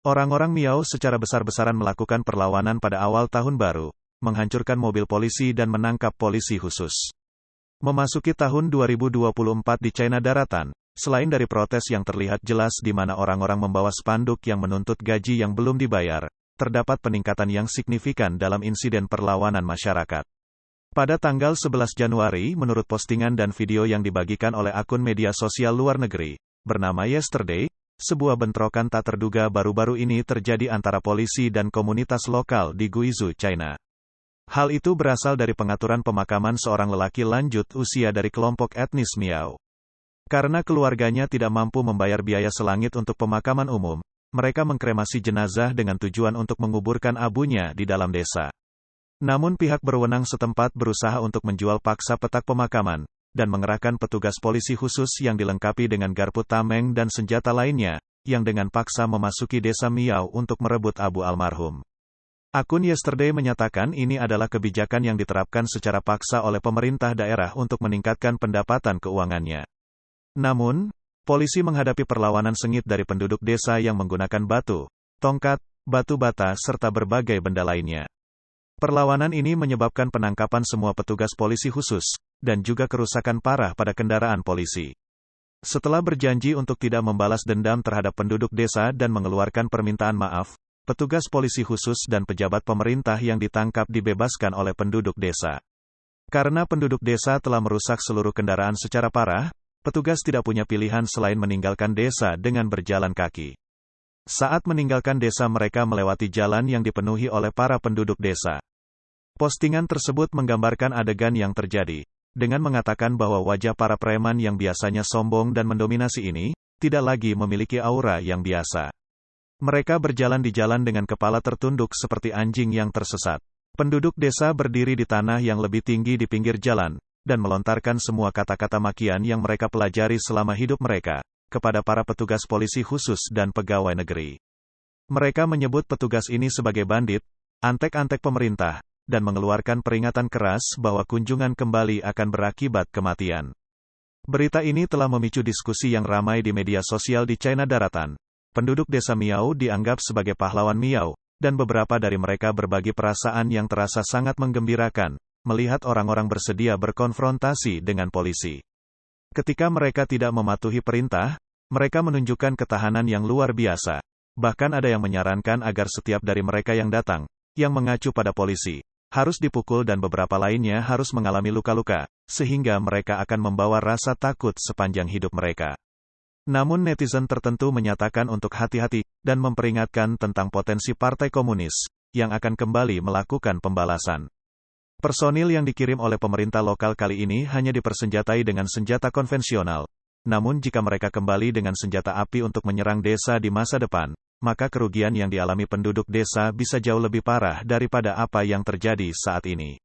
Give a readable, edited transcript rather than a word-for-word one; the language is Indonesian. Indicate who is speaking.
Speaker 1: Orang-orang Miao secara besar-besaran melakukan perlawanan pada awal tahun baru, menghancurkan mobil polisi dan menangkap polisi khusus. Memasuki tahun 2024 di China Daratan, selain dari protes yang terlihat jelas di mana orang-orang membawa spanduk yang menuntut gaji yang belum dibayar, terdapat peningkatan yang signifikan dalam insiden perlawanan masyarakat. Pada tanggal 11 Januari, menurut postingan dan video yang dibagikan oleh akun media sosial luar negeri, bernama Yesterday, sebuah bentrokan tak terduga baru-baru ini terjadi antara polisi dan komunitas lokal di Guizhou, China. Hal itu berasal dari pengaturan pemakaman seorang lelaki lanjut usia dari kelompok etnis Miao. Karena keluarganya tidak mampu membayar biaya selangit untuk pemakaman umum, mereka mengkremasi jenazah dengan tujuan untuk menguburkan abunya di dalam desa. Namun pihak berwenang setempat berusaha untuk menjual paksa petak pemakaman, dan mengerahkan petugas polisi khusus yang dilengkapi dengan garpu tameng dan senjata lainnya, yang dengan paksa memasuki desa Miao untuk merebut abu almarhum. Akun Yesterday menyatakan ini adalah kebijakan yang diterapkan secara paksa oleh pemerintah daerah untuk meningkatkan pendapatan keuangannya. Namun, polisi menghadapi perlawanan sengit dari penduduk desa yang menggunakan batu, tongkat, batu bata serta berbagai benda lainnya. Perlawanan ini menyebabkan penangkapan semua petugas polisi khusus, dan juga kerusakan parah pada kendaraan polisi. Setelah berjanji untuk tidak membalas dendam terhadap penduduk desa dan mengeluarkan permintaan maaf, petugas polisi khusus dan pejabat pemerintah yang ditangkap dibebaskan oleh penduduk desa. Karena penduduk desa telah merusak seluruh kendaraan secara parah, petugas tidak punya pilihan selain meninggalkan desa dengan berjalan kaki. Saat meninggalkan desa mereka melewati jalan yang dipenuhi oleh para penduduk desa. Postingan tersebut menggambarkan adegan yang terjadi, dengan mengatakan bahwa wajah para preman yang biasanya sombong dan mendominasi ini, tidak lagi memiliki aura yang biasa. Mereka berjalan di jalan dengan kepala tertunduk seperti anjing yang tersesat. Penduduk desa berdiri di tanah yang lebih tinggi di pinggir jalan, dan melontarkan semua kata-kata makian yang mereka pelajari selama hidup mereka, kepada para petugas polisi khusus dan pegawai negeri. Mereka menyebut petugas ini sebagai bandit, antek-antek pemerintah, dan mengeluarkan peringatan keras bahwa kunjungan kembali akan berakibat kematian. Berita ini telah memicu diskusi yang ramai di media sosial di China Daratan. Penduduk desa Miao dianggap sebagai pahlawan Miao, dan beberapa dari mereka berbagi perasaan yang terasa sangat menggembirakan, melihat orang-orang bersedia berkonfrontasi dengan polisi. Ketika mereka tidak mematuhi perintah, mereka menunjukkan ketahanan yang luar biasa. Bahkan ada yang menyarankan agar setiap dari mereka yang datang, yang mengacu pada polisi, harus dipukul dan beberapa lainnya harus mengalami luka-luka, sehingga mereka akan membawa rasa takut sepanjang hidup mereka. Namun netizen tertentu menyatakan untuk hati-hati, dan memperingatkan tentang potensi Partai Komunis, yang akan kembali melakukan pembalasan. Personil yang dikirim oleh pemerintah lokal kali ini hanya dipersenjatai dengan senjata konvensional. Namun jika mereka kembali dengan senjata api untuk menyerang desa di masa depan, maka kerugian yang dialami penduduk desa bisa jauh lebih parah daripada apa yang terjadi saat ini.